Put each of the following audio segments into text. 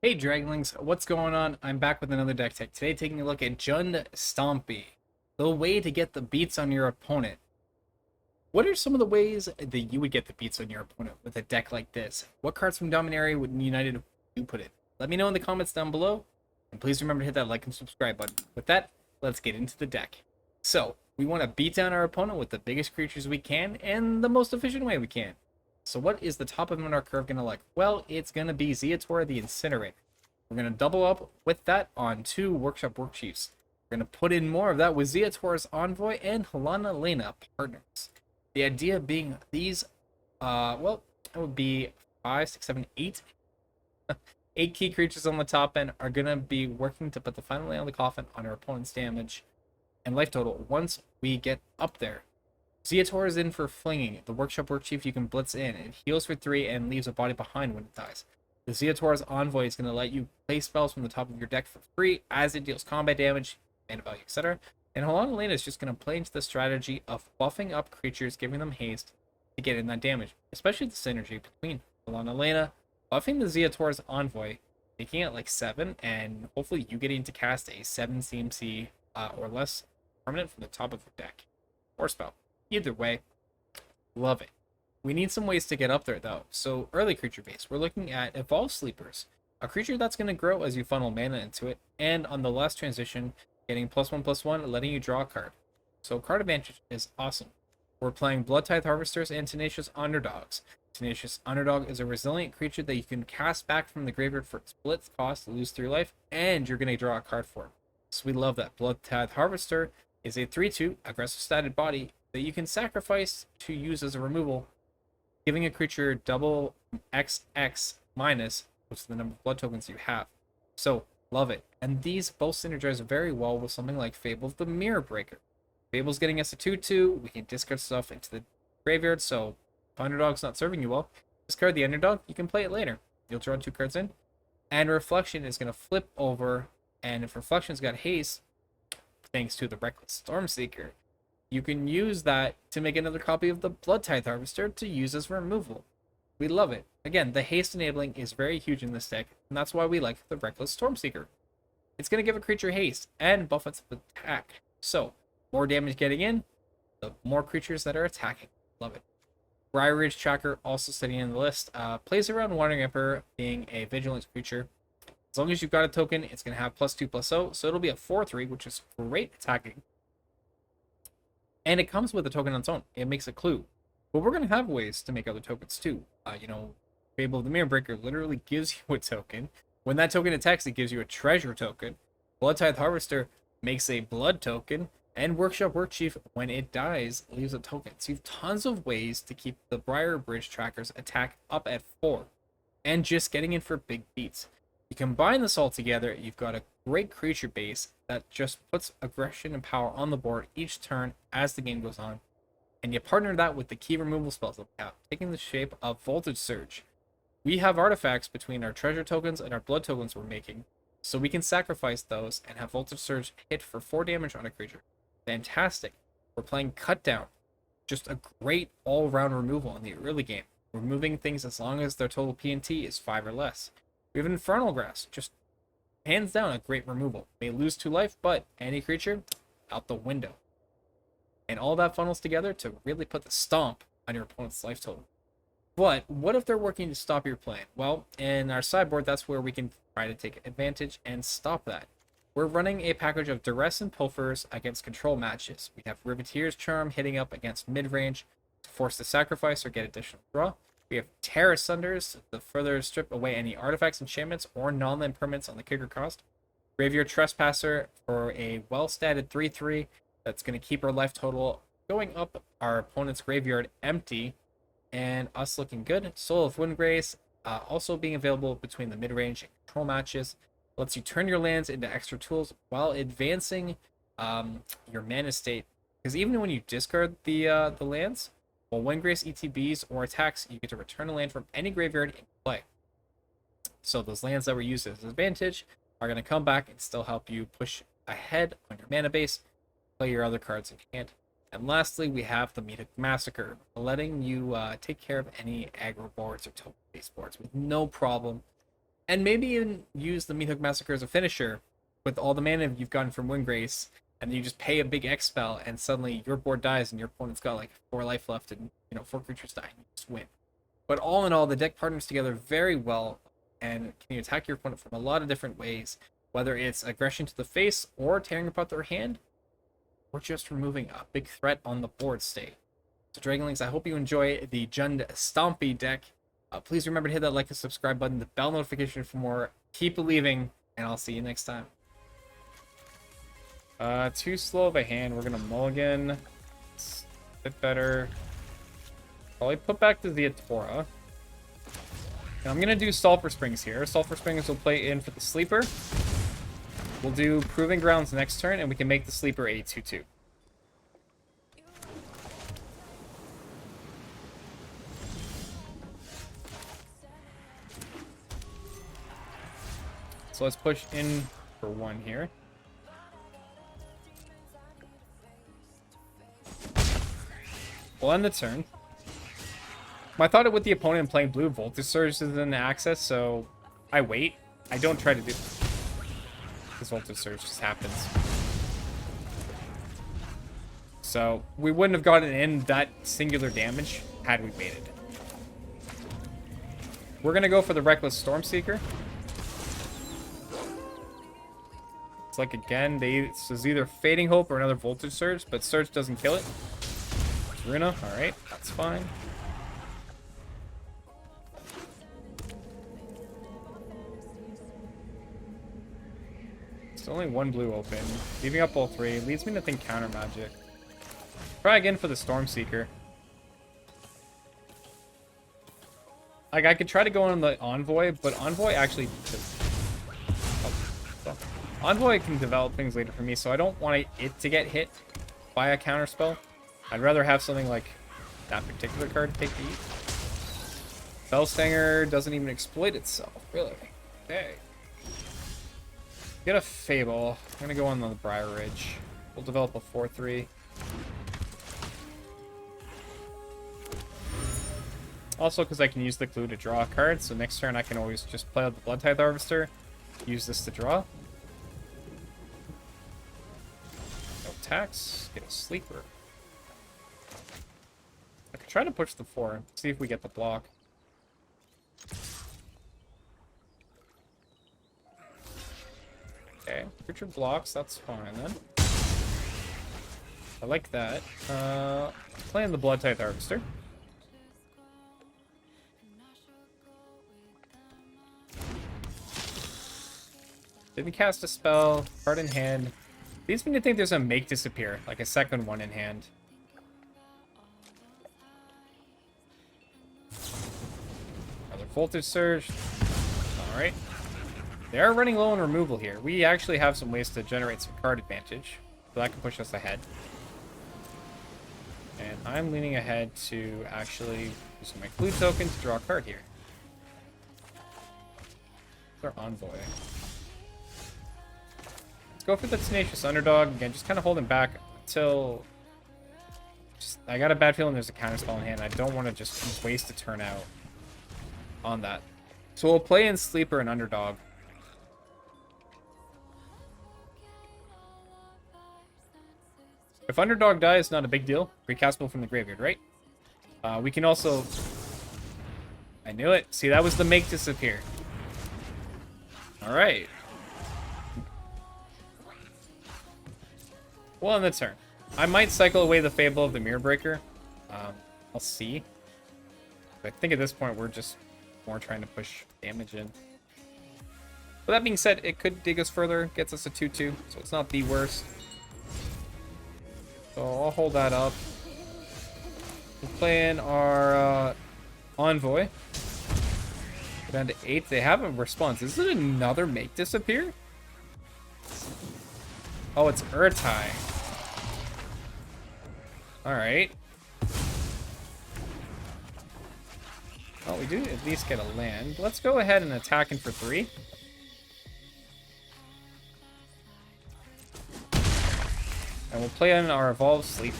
Hey Dragonlings, what's going on? I'm back with another deck tech. Today taking a look at Jund Stompy, the way to get the beats on your opponent. What are some of the ways that you would get the beats on your opponent with a deck like this? What cards from Dominaria United would you put in? Let me know in the comments down below, and please remember to hit that like and subscribe button. With that, let's get into the deck. So, we want to beat down our opponent with the biggest creatures we can and the most efficient way we can. So what is the top of our curve going to like? Well, it's going to be Zeator the Incinerator. We're going to double up with that on 2 Workshop Workchiefs. We're going to put in more of that with Zeator's Envoy and Halana and Alena partners. The idea being these, well, it would be 5, 6, 7, 8. 8 key creatures on the top end are going to be working to put the final nail in the coffin on our opponent's damage and life total once we get up there. Zeator is in for flinging. The Workshop Workchief you can blitz in. It heals for 3 and leaves a body behind when it dies. The Zeator's Envoy is going to let you play spells from the top of your deck for free as it deals combat damage, mana value, etc. And Halana and Alena is just going to play into the strategy of buffing up creatures, giving them haste to get in that damage, especially the synergy between Halana and Alena, buffing the Zeator's Envoy, making it like 7, and hopefully you getting to cast a 7 CMC or less permanent from the top of your deck or spell. Either way, love it. We need some ways to get up there though. So early creature base, we're looking at Evolve Sleepers, a creature that's going to grow as you funnel mana into it, and on the last transition, getting +1/+1, letting you draw a card. So card advantage is awesome. We're playing Blood Tithe Harvesters and Tenacious Underdogs. Tenacious Underdog is a resilient creature that you can cast back from the graveyard for split cost to lose 3 life, and you're going to draw a card for it. So we love that. Blood Tithe Harvester is a 3/2 aggressive statted body that you can sacrifice to use as a removal, giving a creature double XX minus, which is the number of blood tokens you have. So, love it. And these both synergize very well with something like Fable of the Mirror Breaker. Fable's getting us a 2/2. We can discard stuff into the graveyard, so if Underdog's not serving you well, discard the Underdog. You can play it later. You'll draw 2 cards in. And Reflection is going to flip over, and if Reflection's got haste, thanks to the Reckless Stormseeker, you can use that to make another copy of the Blood Tithe Harvester to use as removal. We love it. Again, the haste enabling is very huge in this deck, and that's why we like the Reckless Stormseeker. It's going to give a creature haste and buff its attack. So, more damage getting in, the more creatures that are attacking. Love it. Briar Ridge Tracker, also sitting in the list, plays around Wandering Emperor being a vigilance creature. As long as you've got a token, it's going to have +2/+0, so it'll be a 4/3, which is great attacking. And it comes with a token on its own. It makes a clue. But we're going to have ways to make other tokens too. Fable of the Mirror Breaker literally gives you a token. When that token attacks, it gives you a treasure token. Blood Tithe Harvester makes a blood token. And Workshop Workchief, when it dies, leaves a token. So you have tons of ways to keep the Briar Bridge Tracker's attack up at 4. And just getting in for big beats. You combine this all together, you've got a great creature base that just puts aggression and power on the board each turn as the game goes on. And you partner that with the key removal spells that we have, taking the shape of Voltage Surge. We have artifacts between our treasure tokens and our blood tokens we're making, so we can sacrifice those and have Voltage Surge hit for 4 damage on a creature. Fantastic. We're playing Cut Down. Just a great all-around removal in the early game. Removing things as long as their total PNT is 5 or less. We have Infernal Grass, just hands down a great removal. May lose 2 life, but any creature, out the window. And all that funnels together to really put the stomp on your opponent's life total. But what if they're working to stop your plan? Well, in our sideboard, that's where we can try to take advantage and stop that. We're running a package of Duress and Pilfers against control matches. We have Riveteer's Charm hitting up against midrange to force the sacrifice or get additional draw. We have Terra Sunders to further strip away any artifacts, enchantments, or non-land permanents on the kicker cost. Graveyard Trespasser for a well-statted 3/3 that's going to keep our life total going up, our opponent's graveyard empty, and us looking good. Soul of Windgrace also being available between the mid-range and control matches. Lets you turn your lands into extra tools while advancing your mana state. Because even when you discard the lands, while Windgrace ETBs or attacks, you get to return a land from any graveyard in play. So those lands that were used as an advantage are going to come back and still help you push ahead on your mana base, play your other cards in hand. And lastly, we have the Meadow Massacre, letting you take care of any aggro boards or token-based boards with no problem. And maybe even use the Meathook Massacre as a finisher with all the mana you've gotten from Windgrace, and you just pay a big X spell, and suddenly your board dies, and your opponent's got like 4 life left, and 4 creatures die, and you just win. But all in all, the deck partners together very well, and can attack your opponent from a lot of different ways, whether it's aggression to the face, or tearing apart their hand, or just removing a big threat on the board state. So Dragonlings, I hope you enjoy the Jund Stompy deck. Please remember to hit that like and subscribe button, the bell notification for more. Keep believing, and I'll see you next time. Too slow of a hand. We're gonna mulligan. It's a bit better. Probably put back the Zeatora. And I'm gonna do Sulphur Springs here. Sulphur Springs will play in for the sleeper. We'll do Proving Grounds next turn, and we can make the sleeper a 2/2. So let's push in for 1 here. We'll end the turn. I thought it with the opponent playing blue, Voltage Surge is in access, so I wait. I don't try to do this. Voltage Surge just happens. So we wouldn't have gotten in that singular damage had we waited. We're gonna go for the Reckless Stormseeker. It's like again, this is either Fading Hope or another Voltage Surge, but Surge doesn't kill it. Runa, alright, that's fine. It's only 1 blue open. Leaving up all 3 leads me to think counter magic. Try again for the Stormseeker. Like, I could try to go on the Envoy, but Envoy actually... Envoy can develop things later for me, so I don't want it to get hit by a counter spell. I'd rather have something like that particular card take the heat. Spellstanger doesn't even exploit itself, really. Okay. Get a Fable. I'm gonna go on the Briar Ridge. We'll develop a 4/3. Also, because I can use the clue to draw a card, so next turn I can always just play out the Blood Tithe Harvester, use this to draw. No tax. Get a sleeper. I could try to push the 4, see if we get the block. Okay, creature blocks, that's fine then. I like that. Playing the Blood Tithe Harvester. Didn't cast a spell, card in hand. Leads me to think there's a Make Disappear, like a second one in hand. Another Voltage Surge. Alright. They are running low on removal here. We actually have some ways to generate some card advantage, so that can push us ahead. And I'm leaning ahead to actually use my clue token to draw a card here. Our Envoy. Let's go for the Tenacious Underdog. Again, just kind of holding back until... I got a bad feeling there's a counterspell in hand. I don't want to just waste a turn out on that. So we'll play in Sleeper and Underdog. If Underdog dies, not a big deal. Recastable from the graveyard, right? We can also... I knew it. See, that was the Make Disappear. Alright. Well, in the turn. I might cycle away the Fable of the Mirror Breaker. I'll see. But I think at this point we're just more trying to push damage in. But that being said, it could dig us further. Gets us a 2/2, so it's not the worst. So I'll hold that up. We'll play in our Envoy. Go down to 8. They have a response. Is it another Make Disappear? Oh, it's Urtai. Alright. Well, we do at least get a land. Let's go ahead and attack in for 3. And we'll play on our Evolved Sleeper.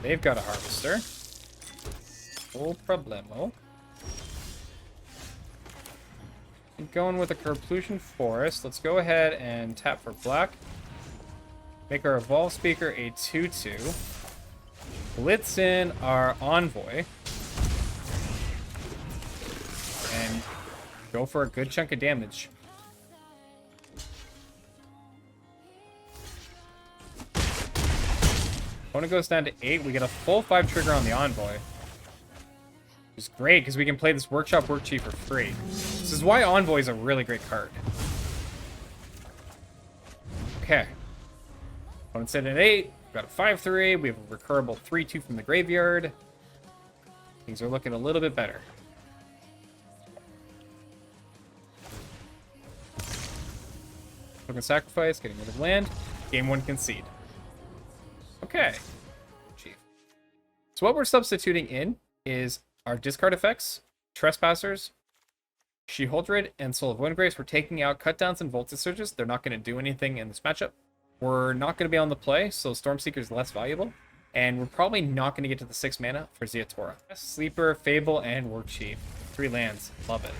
They've got a Harvester. No problemo. Going with a Corplusion Forest. Let's go ahead and tap for black. Make our Evolve Speaker a 2/2. Blitz in our Envoy. And go for a good chunk of damage. Opponent goes down to 8. We get a full 5 trigger on the Envoy. Which is great because we can play this Workshop Worksheet for free. This is why Envoy is a really great card. Okay. Opponent sitting at 8. We've got a 5/3. We have a recurable 3/2 from the graveyard. Things are looking a little bit better. Token sacrifice, getting rid of land. Game 1 concede. Okay. Chief. So what we're substituting in is our discard effects, Trespassers, She-Holdred, and Soul of Windgrace. We're taking out Cutdowns and Voltage Surges. They're not going to do anything in this matchup. We're not going to be on the play, so Stormseeker is less valuable. And we're probably not going to get to the 6 mana for Zeatora. Sleeper, Fable, and Worksheet. 3 lands. Love it.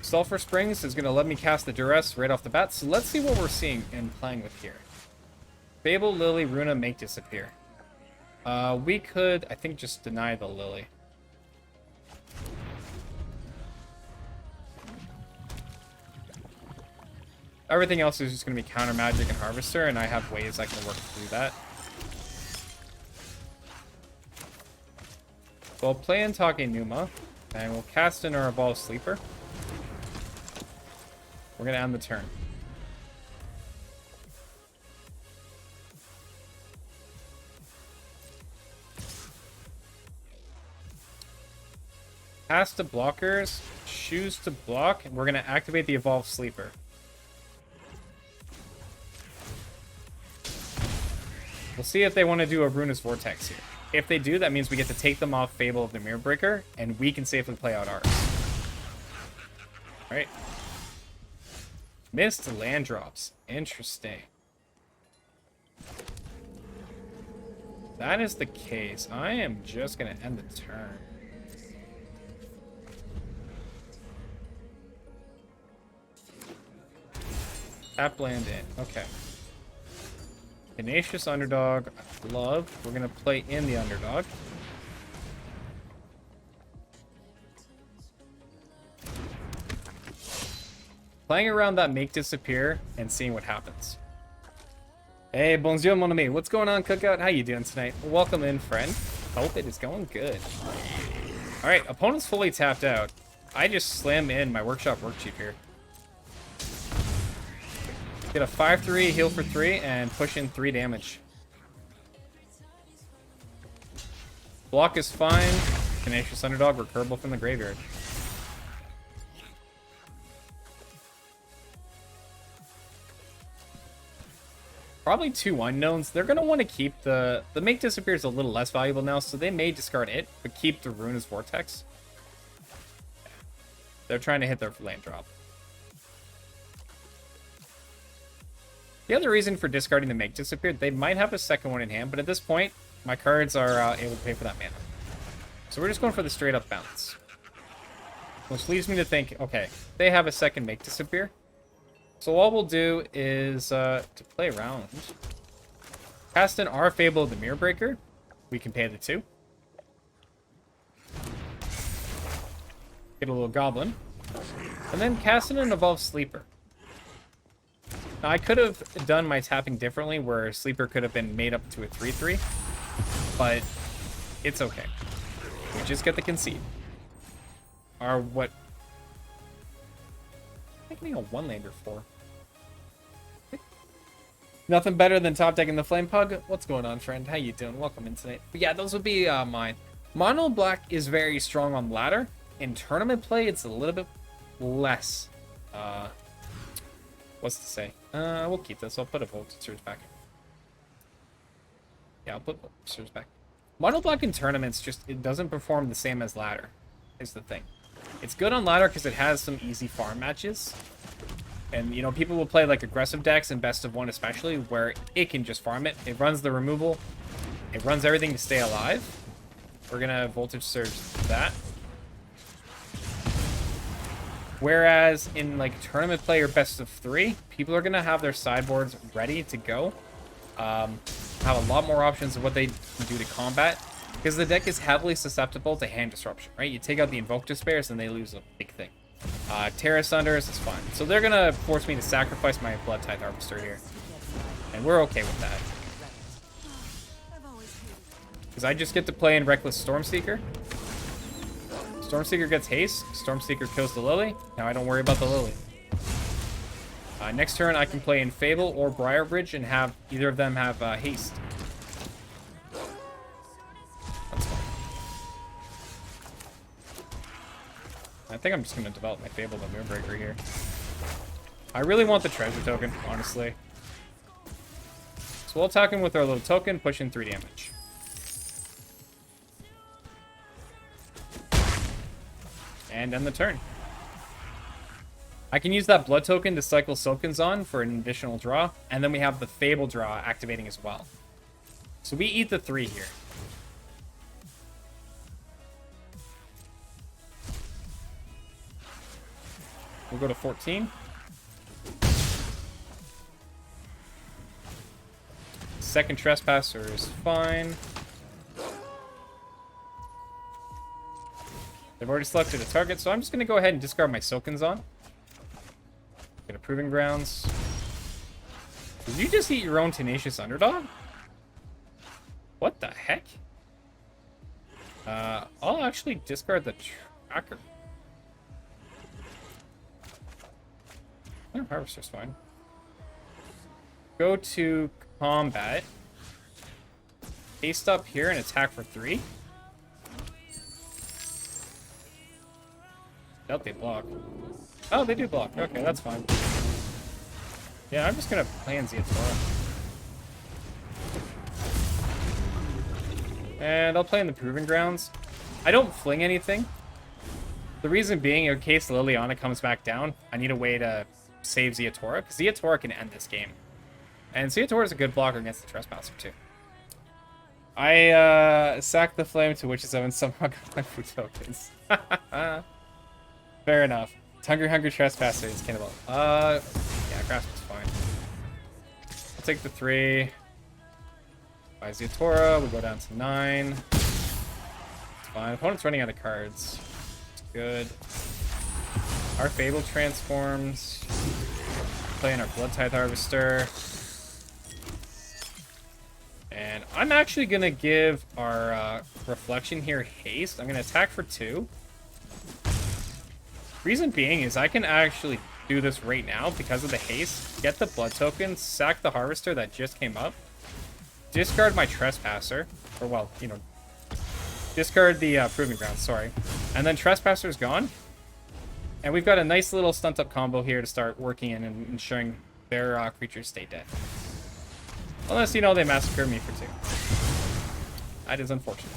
Sulfur Springs is going to let me cast the Duress right off the bat. So let's see what we're seeing and playing with here. Fable, Lily, Runa, make disappear. We could, I think, just deny the Lily. Everything else is just going to be Counter Magic and Harvester, and I have ways I can work through that. So I'll play in Numa, and we'll cast in our Evolved Sleeper. We're going to end the turn. Cast to blockers, choose to block, and we're going to activate the Evolved Sleeper. We'll see if they want to do a Runa's Vortex here. If they do, that means we get to take them off Fable of the Mirror Breaker, and we can safely play out ours. Alright. Missed land drops. Interesting. If that is the case, I am just going to end the turn. Tap land in. Okay. Tenacious Underdog. I love. We're going to play in the Underdog. Playing around that Make Disappear and seeing what happens. Hey, bonjour mon ami. What's going on, Cookout? How you doing tonight? Welcome in, friend. Hope it is going good. Alright, opponent's fully tapped out. I just slam in my Workshop Worksheet here. Get a 5/3, heal for 3, and push in 3 damage. Block is fine. Tenacious Underdog, recurable from the graveyard. Probably 2 unknowns. They're going to want to keep the Make Disappear is a little less valuable now, so they may discard it, but keep the Runa's Vortex. They're trying to hit their land drop. The other reason for discarding the Make Disappear, they might have a second one in hand, but at this point, my cards are able to pay for that mana. So we're just going for the straight up bounce. Which leads me to think, okay, they have a second Make Disappear. So all we'll do is, to play around, cast in our Fable of the Mirror Breaker. We can pay the 2. Get a little Goblin. And then cast in an Evolved Sleeper. Now, I could have done my tapping differently, where Sleeper could have been made up to a 3/3, but it's okay. We just get the concede. Or what? I'm getting a 1-lander for. Nothing better than top decking the Flame Pug. What's going on, friend? How you doing? Welcome in tonight. But yeah, those would be mine. Mono Black is very strong on ladder. In tournament play, it's a little bit less. What's to say? We'll keep this. I'll put a Voltage Surge back. Yeah, I'll put Voltage Surge back. Mono Black in tournaments it doesn't perform the same as ladder, is the thing. It's good on ladder because it has some easy farm matches. And, you know, people will play, like, aggressive decks in best of one especially, where it can just farm it. It runs the removal. It runs everything to stay alive. We're going to Voltage Surge that. Whereas in, like, tournament play or best of 3, people are going to have their sideboards ready to go. Have a lot more options of what they can do to combat. Because the deck is heavily susceptible to hand disruption, right? You take out the Invoke Despairs and they lose a big thing. Terra Sunders is fine. So they're going to force me to sacrifice my Blood Tithe Harvester here. And we're okay with that. Because I just get to play in Reckless Stormseeker. Stormseeker gets haste. Stormseeker kills the Lily. Now I don't worry about the Lily. Next turn I can play in Fable or Briarbridge and have either of them have haste. That's fine. I think I'm just going to develop my Fable the Moonbreaker here. I really want the treasure token, honestly. So we'll attack him with our little token, push in 3 damage. And end the turn. I can use that blood token to cycle Silkins on for an additional draw, and then we have the Fable draw activating as well. So we eat the 3 here. We'll go to 14. Second Trespasser is fine. They've already selected a target, so I'm just going to go ahead and discard my Silkins on. Get a Proving Grounds. Did you just eat your own Tenacious Underdog? What the heck? I'll actually discard the Tracker. Oh, Harvester's fine. Go to combat. Haste up here and attack for 3. Doubt they block. Oh, they do block. Okay, that's fine. Yeah, I'm just gonna play in Zeatora. And I'll play in the Proving Grounds. I don't fling anything. The reason being, in case Liliana comes back down, I need a way to save Zeatora, because Zeatora can end this game. And Zeatora is a good blocker against the Trespasser, too. I sacked the Flame to Witch's Oven, somehow got my food tokens. Fair enough. Hungry Trespasser is Cannibal. Yeah, Grasp is fine. I'll take the 3. By Zeatora, we go down to 9. It's fine. Opponent's running out of cards. It's good. Our Fable transforms. Playing our Blood Tithe Harvester. And I'm actually going to give our Reflection here haste. I'm going to attack for 2. Reason being is I can actually do this right now because of the haste. Get the blood token, sack the Harvester that just came up. Discard my Trespasser. Or, well, you know, discard the Proving Ground, sorry. And then Trespasser's gone. And we've got a nice little stunt-up combo here to start working in and ensuring their creatures stay dead. Unless, you know, they massacre me for 2. That is unfortunate.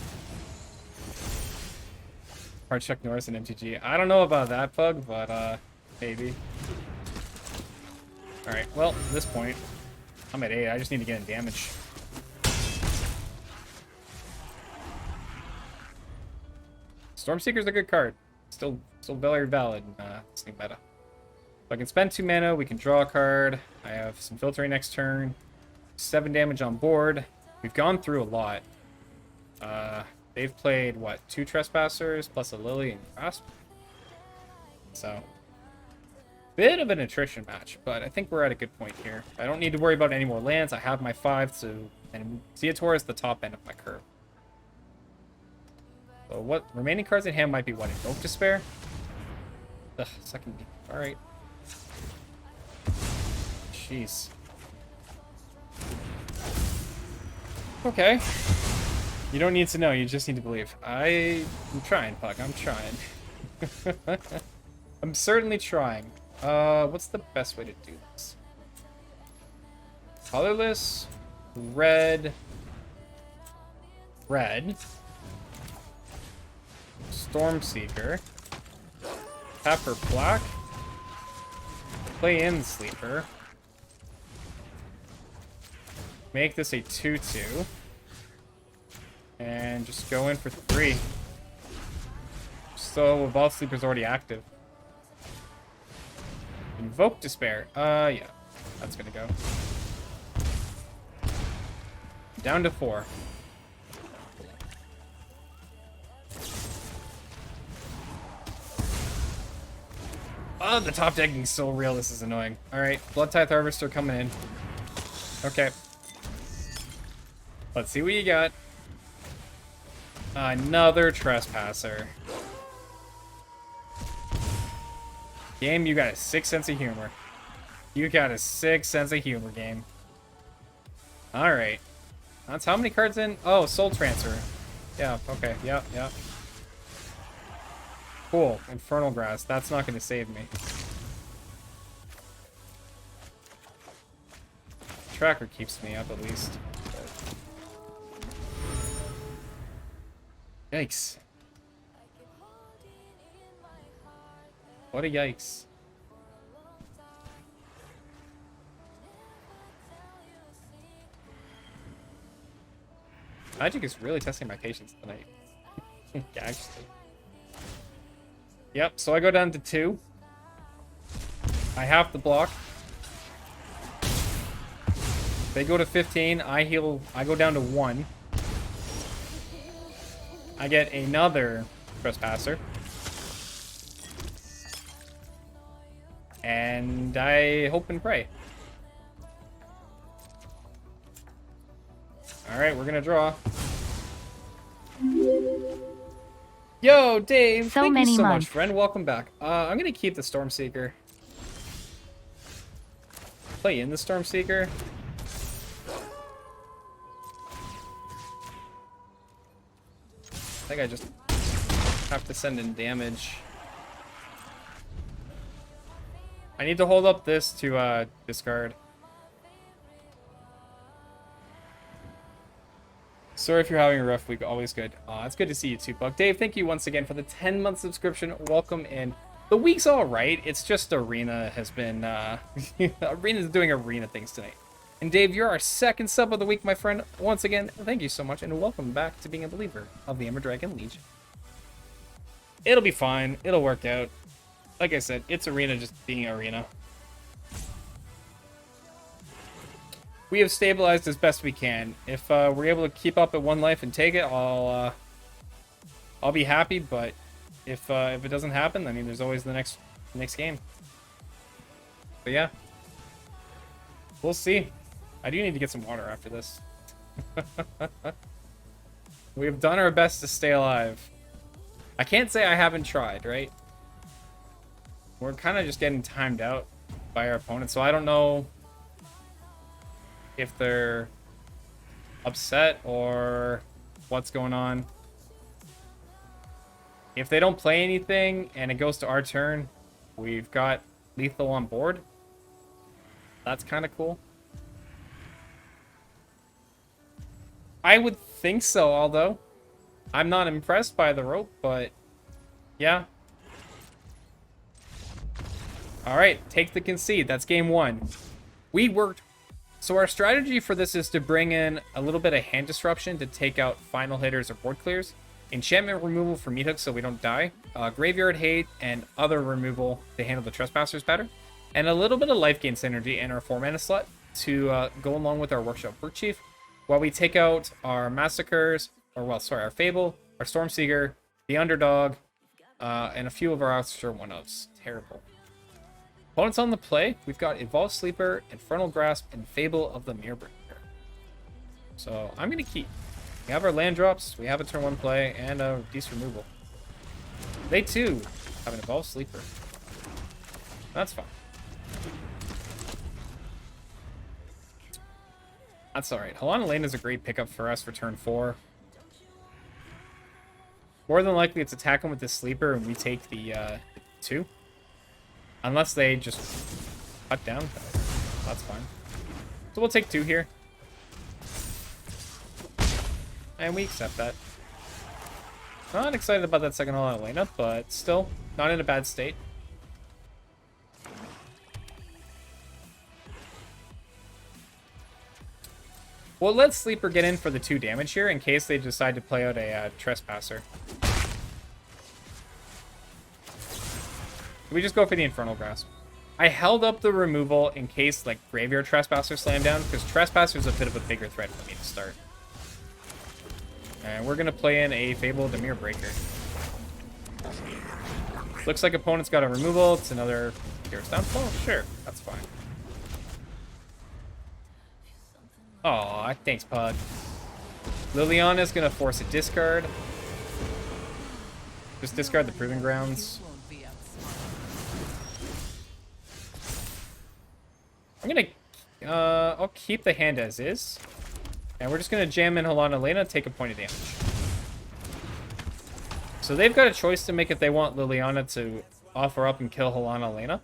Hard Chuck Norris and MTG. I don't know about that, Pug, but, maybe. Alright, well, at this point, I'm at 8. I just need to get in damage. Stormseeker's a good card. Still very valid in this new meta. If I can spend 2 mana, we can draw a card. I have some filtering next turn. 7 damage on board. We've gone through a lot. They've played, what, 2 Trespassers plus a Lily and Grasp? So, bit of an attrition match, but I think we're at a good point here. I don't need to worry about any more lands. I have my 5, and Zeatora is the top end of my curve. So what remaining cards in hand might be what? Invoke Despair? Ugh, second. Alright. Jeez. Okay. You don't need to know, you just need to believe. I'm trying, Puck. I'm trying. I'm certainly trying. What's the best way to do this? Colorless. Red. Stormseeker. Tap for black. Play in Sleeper. Make this a 2/2. And just go in for 3. So Evolve Sleeper's already active. Invoke Despair. Yeah. That's gonna go. Down to 4. Oh, the top decking is so real. This is annoying. Alright, Blood Tithe Harvester coming in. Okay. Let's see what you got. Another Trespasser. Game, you got a sick sense of humor. You got a sick sense of humor, game. Alright. That's how many cards in? Oh, Soul Transfer. Yeah, okay. Yeah. Cool. Infernal Grass. That's not going to save me. Tracker keeps me up, at least. Yikes. What a yikes. Magic is really testing my patience tonight. Actually. Yep, so I go down to 2. I have to block. They go to 15. I heal. I go down to 1. I get another Trespasser. And I hope and pray. Alright, we're gonna draw. Yo, Dave! Thank you so much, friend. Welcome back. I'm gonna keep the Stormseeker. Play in the Stormseeker. I think I just have to send in damage. I need to hold up this to discard. Sorry if you're having a rough week. Always good. It's good to see you too, Buck. Dave, thank you once again for the 10-month subscription. Welcome in. The week's all right. It's just Arena has been... Arena's doing Arena things tonight. And Dave, you're our second sub of the week, my friend. Once again, thank you so much, and welcome back to being a believer of the Ember Dragon Legion. It'll be fine. It'll work out. Like I said, it's Arena just being Arena. We have stabilized as best we can. If we're able to keep up at 1 life and take it, I'll be happy. But if it doesn't happen, I mean, there's always the next game. But yeah, we'll see. I do need to get some water after this. We've done our best to stay alive. I can't say I haven't tried, right? We're kind of just getting timed out by our opponents, so I don't know if they're upset or what's going on. If they don't play anything and it goes to our turn, we've got lethal on board. That's kind of cool. I would think so, although I'm not impressed by the rope, but yeah. All right, take the concede. That's game 1. We worked. So our strategy for this is to bring in a little bit of hand disruption to take out final hitters or board clears. Enchantment removal for meat hooks so we don't die. Graveyard hate and other removal to handle the trespassers better. And a little bit of life gain synergy in our 4-mana slot to go along with our Workshop Work Chief, while we take out our Massacres, our Fable, our Stormseeker, the Underdog, and a few of our extra 1-ofs. Terrible. Opponents on the play, we've got Evolved Sleeper, Infernal Grasp, and Fable of the Mirrorbringer. So I'm going to keep. We have our land drops, we have a turn 1 play, and a Beast removal. They too have an Evolved Sleeper. That's fine. That's alright. Halana and Alena is a great pickup for us for turn 4. More than likely it's attacking with the Sleeper and we take the 2. Unless they just cut down. That's fine. So we'll take 2 here. And we accept that. Not excited about that second Halana and Alena, but still not in a bad state. We'll let Sleeper get in for the 2 damage here in case they decide to play out a Trespasser. We just go for the Infernal Grasp. I held up the removal in case like Graveyard Trespasser slammed down, because Trespasser is a bit of a bigger threat for me to start. And we're going to play in a Fable Dimir Breaker. Looks like opponent's got a removal. It's another Hero's Downfall? Sure, that's fine. Aw, thanks, Pug. Liliana's going to force a discard. Just discard the Proving Grounds. I'm going to... I'll keep the hand as is. And we're just going to jam in Halana and Alena, take a point of damage. So they've got a choice to make if they want Liliana to offer up and kill Halana and Alena.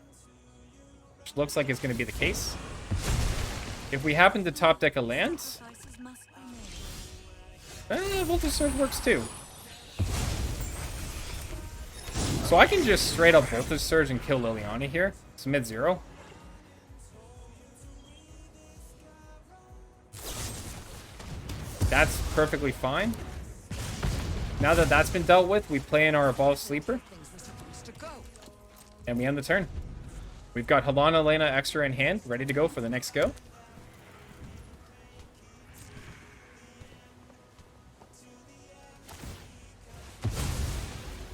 Which looks like it's going to be the case. If we happen to top deck a land... Voltage Surge works too. So I can just straight up Voltage Surge and kill Liliana here. It's mid-0. That's perfectly fine. Now that that's been dealt with, we play in our Evolved Sleeper. And we end the turn. We've got Halana and Alena extra in hand, ready to go for the next go.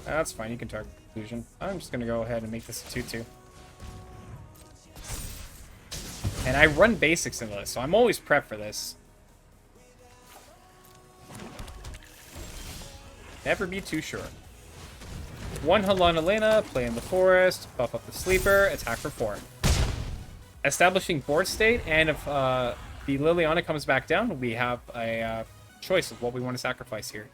That's fine, you can target Conclusion. I'm just going to go ahead and make this a 2-2. And I run basics into this, so I'm always prepped for this. Never be too sure. 1 Halana and Alena, play in the forest, buff up the Sleeper, attack for 4. Establishing board state, and if the Liliana comes back down, we have a choice of what we want to sacrifice here.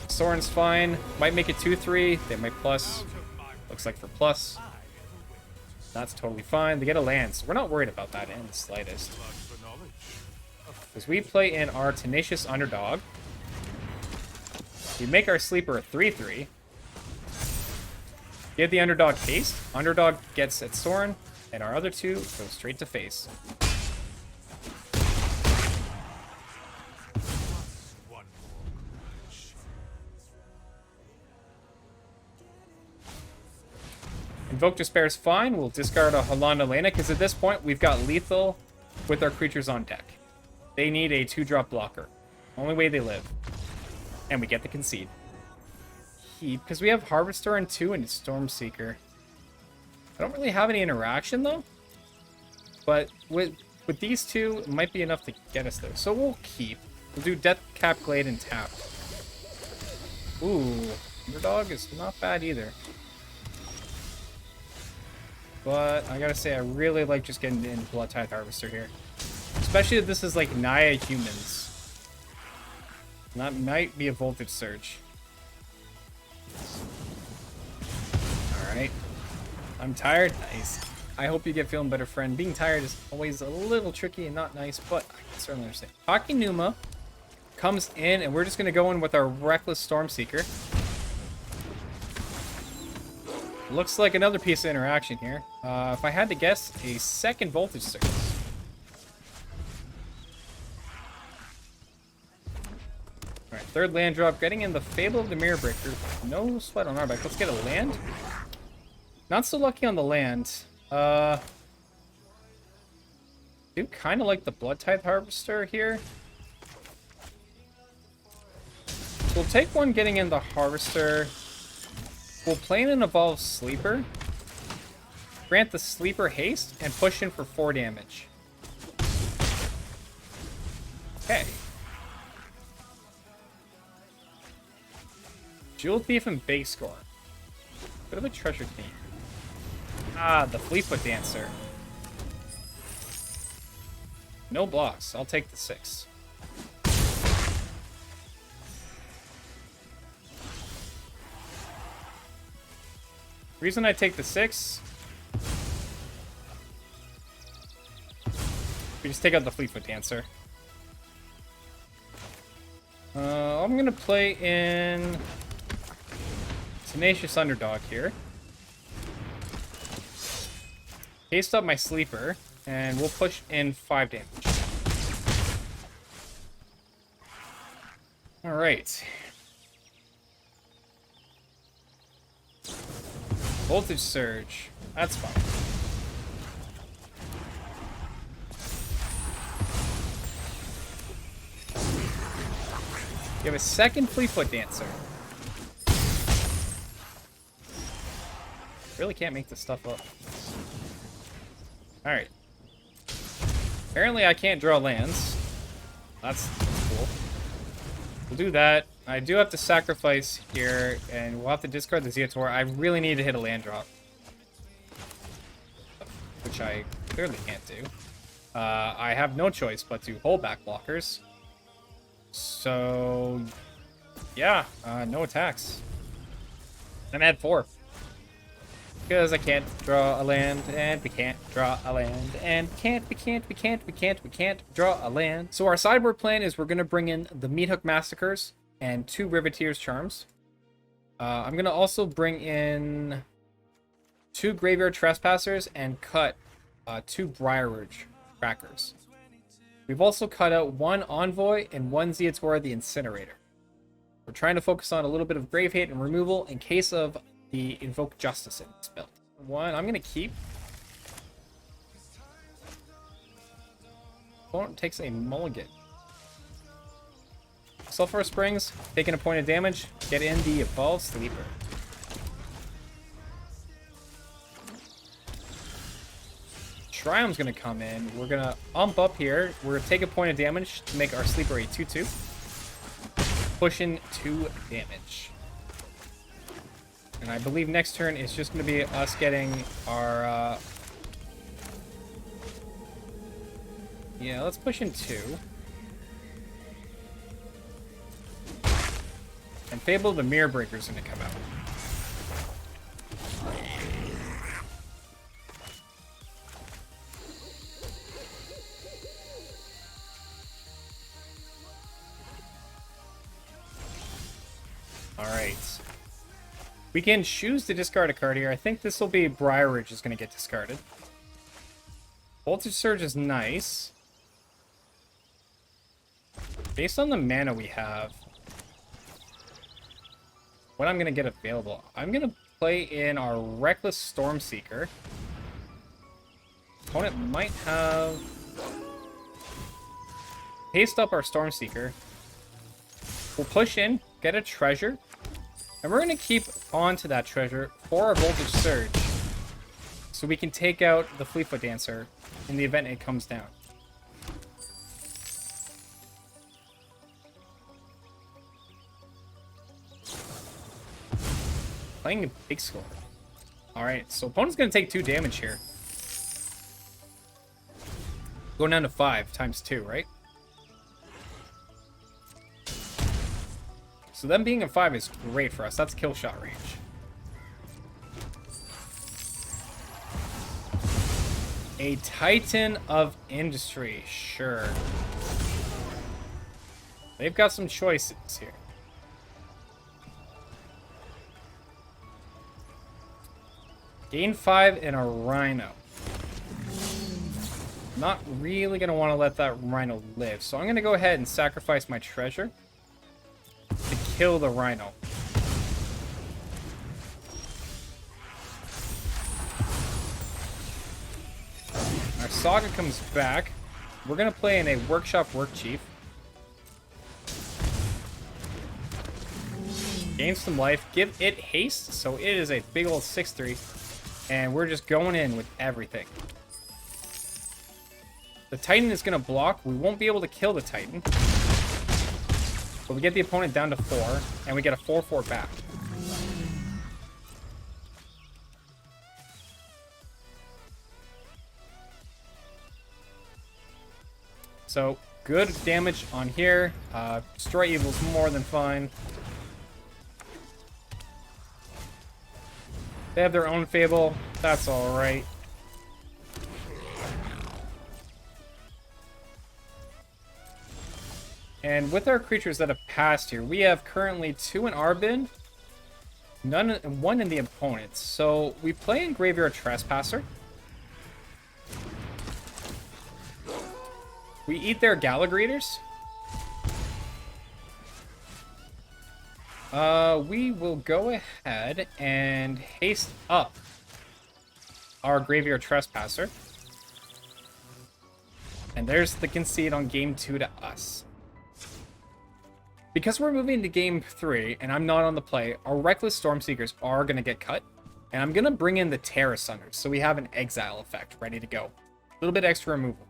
Soren's fine. Might make it 2-3. They might plus. Looks like for plus. That's totally fine. They get a land, so we're not worried about that in the slightest. Because we play in our Tenacious Underdog. We make our Sleeper a 3-3. Give the Underdog haste. Underdog gets at Soren, and our other 2 go straight to face. Invoke Despair is fine. We'll discard a Halana and Alena, because at this point, we've got lethal with our creatures on deck. They need a 2-drop blocker. Only way they live. And we get the concede. Because we have Harvester and 2 and Stormseeker. I don't really have any interaction, though. But with these 2, it might be enough to get us there. So we'll keep. We'll do Death Cap Glade and tap. Ooh, Underdog is not bad either. But I gotta say, I really like just getting in Blood Tithe Harvester here. Especially if this is like Naya humans. That might be a Voltage Surge. Alright. I'm tired. Nice. I hope you get feeling better, friend. Being tired is always a little tricky and not nice, but I can certainly understand. Hakinuma comes in, and we're just going to go in with our Reckless Stormseeker. Looks like another piece of interaction here. If I had to guess, a second Voltage Surge. Alright, 3rd land drop, getting in the Fable of the Mirror Breaker. No sweat on our back. Let's get a land. Not so lucky on the land. Do kind of like the Blood Tithe Harvester here. We'll take one getting in the Harvester. We'll play in an Evolved Sleeper. Grant the Sleeper haste and push in for 4 damage. Okay. Jewel Thief and Base Score. Bit of a treasure theme. Ah, the Fleetfoot Dancer. No blocks. I'll take the 6. Reason I take the 6. We just take out the Fleetfoot Dancer. I'm gonna play in Tenacious Underdog here. Haste up my Sleeper. And we'll push in 5 damage. Alright. Voltage Surge. That's fine. You have a second Fleetfoot Dancer. Really can't make this stuff up. Alright. Apparently I can't draw lands. That's cool. We'll do that. I do have to sacrifice here, and we'll have to discard the Zeator. I really need to hit a land drop. Which I clearly can't do. I have no choice but to hold back blockers. So, yeah, no attacks. I'm at 4. Because I can't draw a land, and we can't draw a land, and we can't draw a land. So our sideboard plan is we're going to bring in the Meathook Massacres and 2 Riveteer's Charms. I'm going to also bring in 2 Graveyard Trespassers and cut 2 Briarridge Crackers. We've also cut out 1 Envoy and 1 Zeator the Incinerator. We're trying to focus on a little bit of Grave Hate and removal in case of the Invoke Justice in this build. 1, I'm going to keep. Opponent takes a mulligan. Sulphur Springs, taking a point of damage. Get in the Evolved Sleeper. Triumph's going to come in. We're going to ump up here. We're going to take a point of damage to make our Sleeper a 2-2. Pushing 2 damage. And I believe next turn is just going to be us getting our... Yeah, let's push in 2. And Fable of the Mirror Breaker is going to come out. Alright. We can choose to discard a card here. I think this will be Briarridge is going to get discarded. Voltage Surge is nice. Based on the mana we have, what I'm going to get available, I'm going to play in our Reckless Stormseeker. Opponent might have haste up our Stormseeker. We'll push in, get a treasure, and we're going to keep on to that treasure for our Voltage Surge so we can take out the Fleetfoot Dancer in the event it comes down. Playing a big score. Alright, so opponent's going to take 2 damage here. Going down to 5 times 2, right? So them being a 5 is great for us. That's kill shot range. A Titan of Industry. Sure. They've got some choices here. Gain 5 and a Rhino. Not really going to want to let that Rhino live. So I'm going to go ahead and sacrifice my treasure to kill the Rhino. Our Saga comes back. We're going to play in a Workshop Work Chief. Gain some life. Give it haste. So it is a big old 6/3. And we're just going in with everything. The Titan is going to block. We won't be able to kill the Titan. But we get the opponent down to 4. And we get a 4/4 back. So, good damage on here. Destroy Evil's more than fine. They have their own Fable. That's alright. And with our creatures that have passed here, we have currently 2 in our bin, 1 in the opponent's. So we play in Graveyard Trespasser. We eat their Galagreators. We will go ahead and haste up our Graveyard Trespasser. And there's the concede on game 2 to us. Because we're moving to game 3 and I'm not on the play, our Reckless Stormseekers are going to get cut. And I'm going to bring in the Terra Sunners so we have an exile effect ready to go. A little bit extra removal.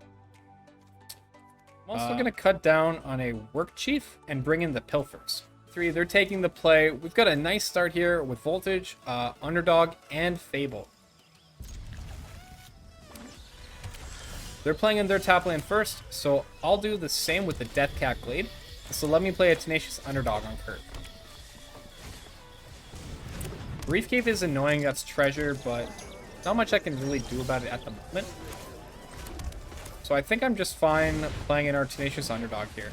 I'm also going to cut down on a Work Chief and bring in the Pilfers. 3, they're taking the play. We've got a nice start here with Voltage, Underdog, and Fable. They're playing in their top lane first, so I'll do the same with the Deathcap Glade. So let me play a Tenacious Underdog on Kurt. Brief Cave is annoying, that's treasure, but not much I can really do about it at the moment. So I think I'm just fine playing in our Tenacious Underdog here.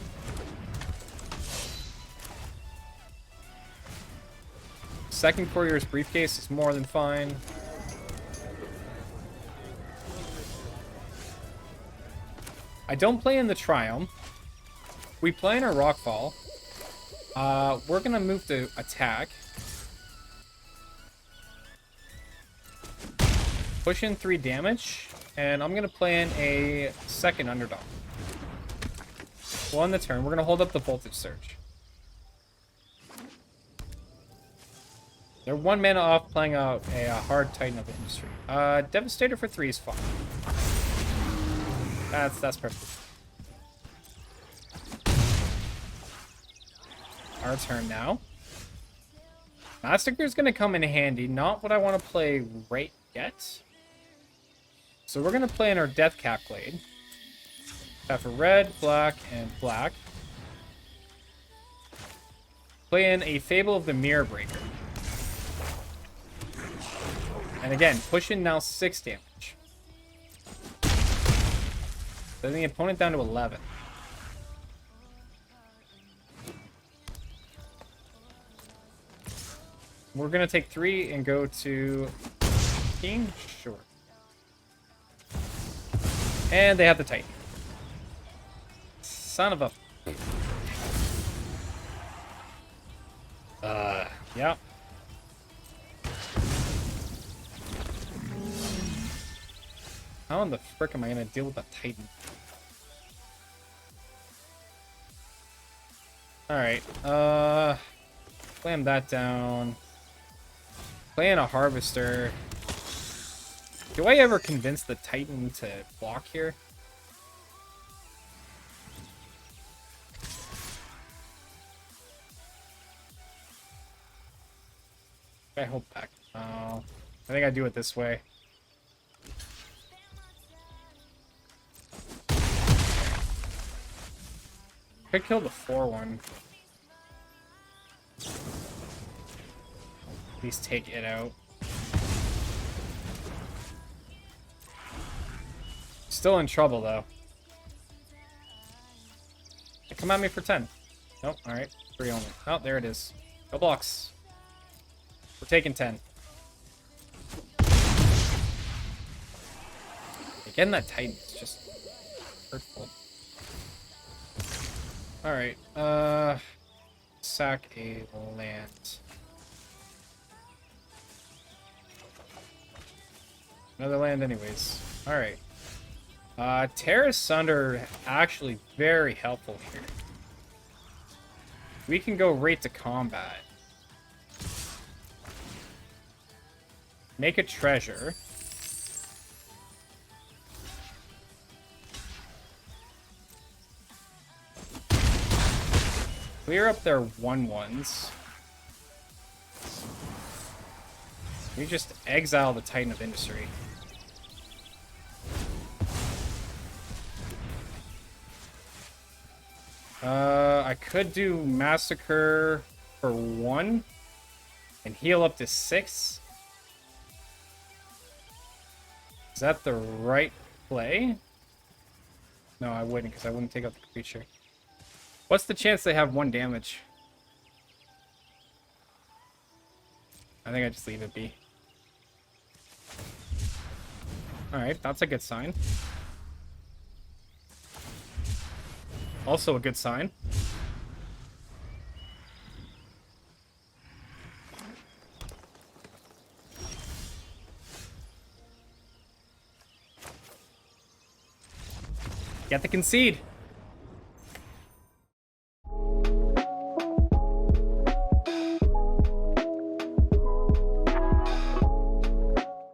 Second Courier's Briefcase is more than fine. I don't play in the Triumph. We play in our Rockfall. We're gonna move to attack. Push in 3 damage, and I'm gonna play in a second Underdog. Well, on the turn, we're gonna hold up the Voltage Surge. They're 1 mana off playing a hard Titan of the Industry. Devastator for 3 is fine. That's perfect. Our turn now. Massacre's gonna come in handy. Not what I want to play right yet. So we're gonna play in our Deathcap Glade. Tap for red, black, and black. Play in a Fable of the Mirror Breaker. And again, push in now 6 damage. Sending the opponent down to 11. We're going to take 3 and go to King? Sure. And they have the Titan. Son of a... yeah. How in the frick am I going to deal with a Titan? Alright, slam that down. Play in a Harvester. Do I ever convince the Titan to block here? I hold back. Oh, I think I do it this way. Could kill the 4-1. At least take it out. Still in trouble, though. They come at me for 10. Nope, alright. 3 only. Oh, there it is. No blocks. We're taking 10. Getting that Titan is just hurtful. Alright, sack a land. Another land anyways. Alright. Terra Sunder actually very helpful here. We can go right to combat. Make a treasure. Clear up their 1/1s. We just exile the Titan of Industry. I could do Massacre for 1 and heal up to 6. Is that the right play? No, I wouldn't, because I wouldn't take out the creature. What's the chance they have 1 damage? I think I just leave it be. Alright, that's a good sign. Also a good sign. Get the concede.